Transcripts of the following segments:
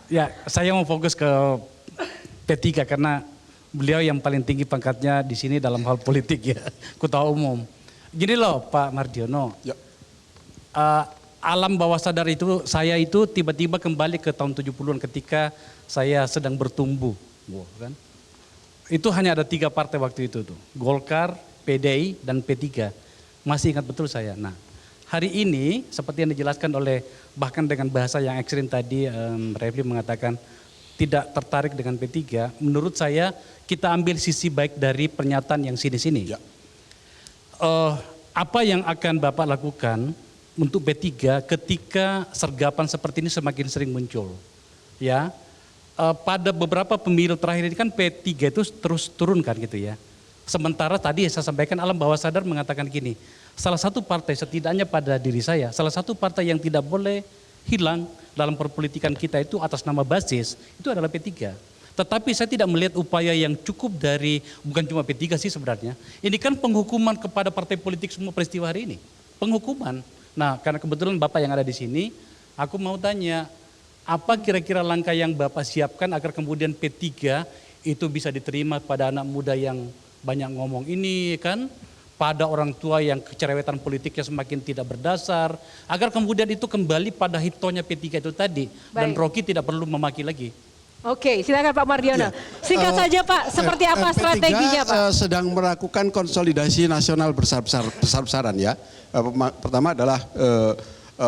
Ya, saya mau fokus ke P3 karena beliau yang paling tinggi pangkatnya di sini dalam hal politik ya, ketua umum. Gini loh Pak Mardiono, Ya. alam bawah sadar itu saya itu tiba-tiba kembali ke tahun 70-an ketika saya sedang bertumbuh. Wah, kan? Itu hanya ada 3 partai waktu itu tuh, Golkar, PDI, dan P3. Masih ingat betul saya. Nah, hari ini seperti yang dijelaskan oleh bahkan dengan bahasa yang ekstrim tadi, Refli mengatakan tidak tertarik dengan P3. Menurut saya kita ambil sisi baik dari pernyataan yang sini-sini. Ya. Apa yang akan Bapak lakukan untuk P3 ketika sergapan seperti ini semakin sering muncul? Ya, pada beberapa pemilu terakhir ini kan P3 itu terus turun kan gitu ya. Sementara tadi saya sampaikan alam bawah sadar mengatakan gini, salah satu partai setidaknya pada diri saya, salah satu partai yang tidak boleh hilang dalam perpolitikan kita itu atas nama basis, itu adalah P3. Tetapi saya tidak melihat upaya yang cukup dari, bukan cuma P3 sih sebenarnya. Ini kan penghukuman kepada partai politik semua peristiwa hari ini. Penghukuman. Nah, karena kebetulan Bapak yang ada di sini, aku mau tanya, apa kira-kira langkah yang Bapak siapkan agar kemudian P3 itu bisa diterima pada anak muda yang banyak ngomong ini kan, pada orang tua yang kecerewetan politiknya semakin tidak berdasar, agar kemudian itu kembali pada hitonya P3 itu tadi. Dan Baik. Rocky tidak perlu memaki lagi. Oke, silakan Pak Mardiono. Ya. Singkat saja Pak, seperti apa strateginya Pak? Sedang melakukan konsolidasi nasional besar-besaran ya. Pertama adalah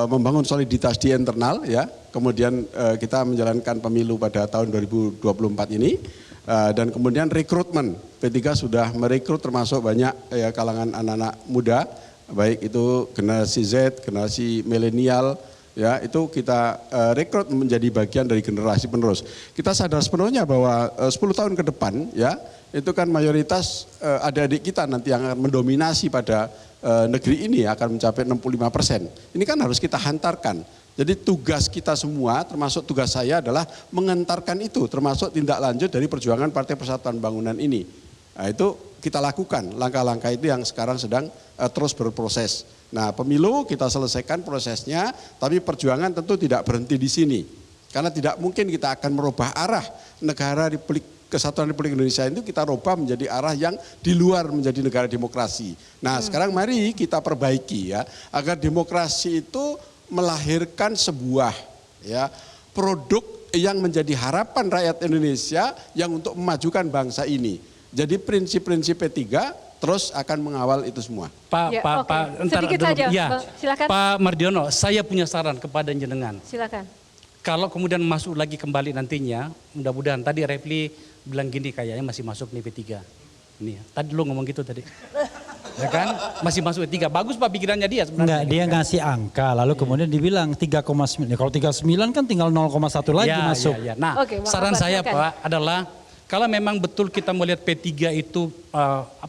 membangun soliditas di internal ya. Kemudian kita menjalankan pemilu pada tahun 2024 ini. Dan kemudian rekrutmen. P3 sudah merekrut termasuk banyak ya, kalangan anak-anak muda. Baik itu generasi Z, generasi milenial. Ya, itu kita rekrut menjadi bagian dari generasi penerus. Kita sadar sepenuhnya bahwa 10 tahun ke depan ya, itu kan mayoritas adik-adik kita nanti yang akan mendominasi pada negeri ini akan mencapai 65%. Ini kan harus kita hantarkan. Jadi tugas kita semua, termasuk tugas saya adalah mengantarkan itu, termasuk tindak lanjut dari perjuangan Partai Persatuan Bangunan ini. Nah, itu kita lakukan, langkah-langkah itu yang sekarang sedang terus berproses. Nah, pemilu kita selesaikan prosesnya, tapi perjuangan tentu tidak berhenti di sini. Karena tidak mungkin kita akan merubah arah negara Kesatuan Republik Indonesia itu kita rubah menjadi arah yang di luar menjadi negara demokrasi. Nah, sekarang mari kita perbaiki ya, agar demokrasi itu melahirkan sebuah ya produk yang menjadi harapan rakyat Indonesia yang untuk memajukan bangsa ini. Jadi prinsip-prinsip P3 terus akan mengawal itu semua. Pak, Ya, Pak, oke. Pak, Sedikit saja, Bang. Silakan. Pak Mardiono, saya punya saran kepada jenengan. Silakan. Kalau kemudian masuk lagi kembali nantinya, mudah-mudahan tadi Refli bilang gini kayaknya masih masuk nih P3. Ini, tadi lu ngomong gitu tadi. Ya kan? Masih masuk P3. Bagus Pak pikirannya dia sebenarnya. Enggak, dia ngasih angka lalu kemudian dibilang 3,9. Kalau 39 kan tinggal 0,1 lagi masuk. Ya. Nah, Oke, Bang saran Akbar, saya silakan. Pak adalah kalau memang betul kita melihat P3 itu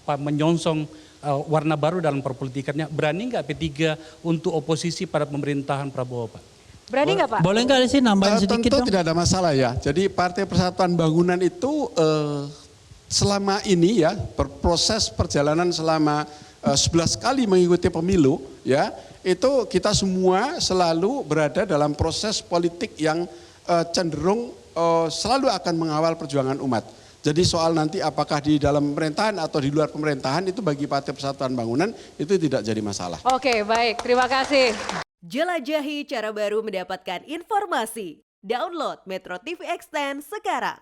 menyongsong warna baru dalam perpolitikannya, berani nggak P3 untuk oposisi pada pemerintahan Prabowo Pak? Berani nggak Pak? Boleh nggak sih nambahin sedikit Tentu dong? tidak ada masalah ya. Jadi Partai Persatuan Bangunan itu selama ini ya berproses perjalanan selama 11 kali mengikuti pemilu ya, itu kita semua selalu berada dalam proses politik yang cenderung selalu akan mengawal perjuangan umat. Jadi soal nanti apakah di dalam pemerintahan atau di luar pemerintahan itu bagi Partai Persatuan Bangunan itu tidak jadi masalah. Oke, baik. Terima kasih. Jelajahi cara baru mendapatkan informasi. Download Metro TV Extend sekarang.